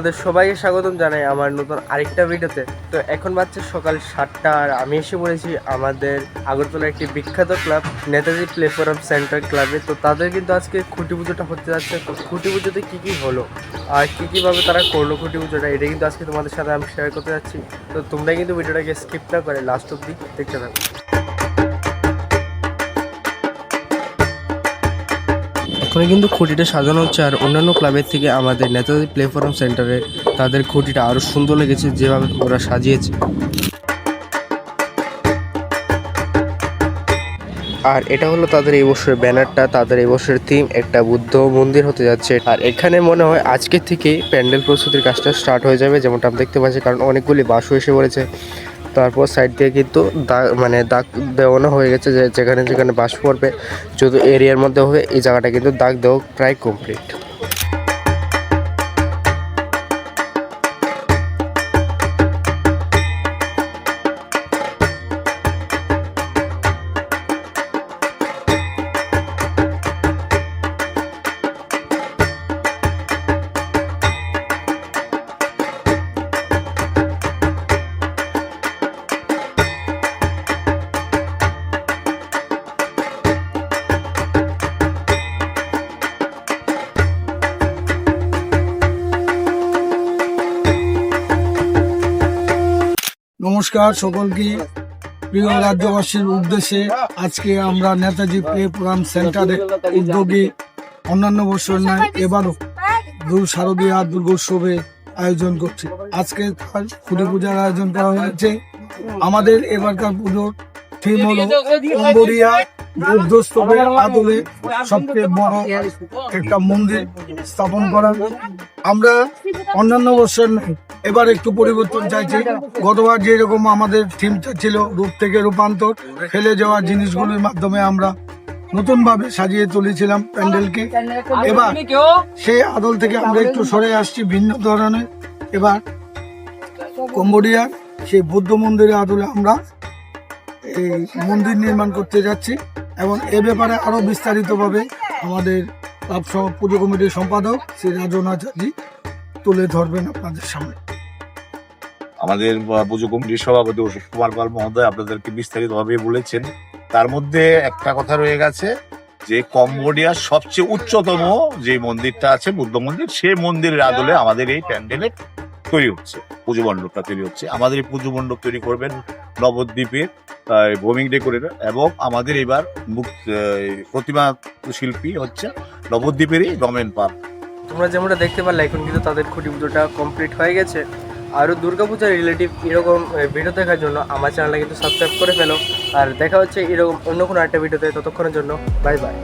তোমাদের সবাইকে স্বাগতম জানাই আমার নতুন আরেকটা ভিডিওতে। তো এখন বাজছে সকাল 7টা আর আমি এসে পড়েছি আমাদের আগরতলার একটি বিখ্যাত ক্লাব নেতাজি প্ল্যাটফর্ম সেন্টার ক্লাবে। তো তাদের কিন্তু আজকে খুঁটি পুজোটা হতে যাচ্ছে। তো খুঁটি পুজোতে কী কী হলো আর কীভাবে তারা করলো খুঁটি পুজোটা, এটা কিন্তু আজকে তোমাদের সাথে আমি শেয়ার করতে যাচ্ছি। তো তোমরা কিন্তু ভিডিওটাকে স্কিপ না করে লাস্ট অব্দি দেখতে থাকো। এখন কিন্তু খুঁটিটা সাজানো হচ্ছে আর অন্যান্য ক্লাবের থেকে আমাদের নেতাজি প্ল্যাটফর্ম সেন্টারে তাদের খুঁটিটা আরও সুন্দর লেগেছে যেভাবে ওরা সাজিয়েছে। আর এটা হলো তাদের এই বছরের ব্যানারটা, তাদের এই বছরের থিম একটা বুদ্ধ মন্দির হতে যাচ্ছে। আর এখানে মনে হয় আজকের থেকেই প্যান্ডেল প্রস্তুতির কাজটা স্টার্ট হয়ে যাবে, যেমনটা আমি দেখতে পাচ্ছি, কারণ অনেকগুলি বাসও এসে পড়েছে। তারপর সাইড দিয়ে কিন্তু দাগ দেওয়ানো হয়ে গেছে, যে যেখানে যেখানে বাস পড়বে যদি এরিয়ার মধ্যে হবে এই জায়গাটা কিন্তু দাগ দেওয়া প্রায় কমপ্লিট। নমস্কার সকলকে। প্রিয় রাজ্যবাসীর উদ্দেশ্যে আজকে আমরা নেতাজি প্ল্যাটফর্ম সেন্টারের উদ্যোগে অন্যান্য বছর নয় এবারও শারদীয়া দুর্গোৎসবের আয়োজন করছি। আজকে খুঁটি পূজার আয়োজন করা হয়েছে। আমাদের এবারকার পুজোর থিম হলো কম্বোডিয়া বুদ্ধস্তূপের আদলে সবচেয়ে বড় একটা মন্দির স্থাপন করা। আমরা অন্যান্য বছর এবার একটু পরিবর্তন চাইছি। গতবার যেরকম আমাদের থিমটা ছিল রূপ থেকে রূপান্তর, ফেলে যাওয়া জিনিসগুলোর মাধ্যমে আমরা নতুন ভাবে সাজিয়ে তুলেছিলাম প্যান্ডেলকে। এবার সেই আদল থেকে আমরা একটু সরে আসছি ভিন্ন ধরনের। এবার কম্বোডিয়ার সেই বুদ্ধ মন্দিরের আদলে আমরা এই মন্দির নির্মাণ করতে যাচ্ছি এবং এ ব্যাপারে আরো বিস্তারিতভাবে আমাদের পুজো কমিটির সম্পাদক শ্রী রাজন আচার্যজি তুলে ধরবেন আপনাদের সামনে। আমাদের পুজো কমিটির সভাপতি অশোক কুমার পাল মহোদয় আপনাদেরকে বিস্তারিতভাবে বলেছেন। তার মধ্যে একটা কথা রয়ে গেছে যে কম্বোডিয়ার সবচেয়ে উচ্চতম যে মন্দিরটা আছে বুদ্ধ মন্দির, সেই মন্দিরের আদলে আমাদের এই প্যান্ডেলের তৈরি হচ্ছে, পুজো মণ্ডপটা তৈরি হচ্ছে। আমাদের এই পুজো মণ্ডপ তৈরি করবেন নবদ্বীপের ভৌমিক ডেকোরেটর এবং আমাদের এবার প্রতিমা শিল্পী হচ্ছে নবদ্বীপেরই রমেন পাল। তোমরা যেমনটা দেখতে পারলে এখন কিন্তু তাদের খুঁটি পুজোটা কমপ্লিট হয়ে গেছে। আরও দুর্গাপূজার রিলেটিভ এরকম ভিডিও দেখার জন্য আমার চ্যানেলটা কিন্তু সাবস্ক্রাইব করে ফেলো। আর দেখা হচ্ছে এরকম অন্য কোনো একটা ভিডিওতে। ততক্ষণের জন্য বাই বাই।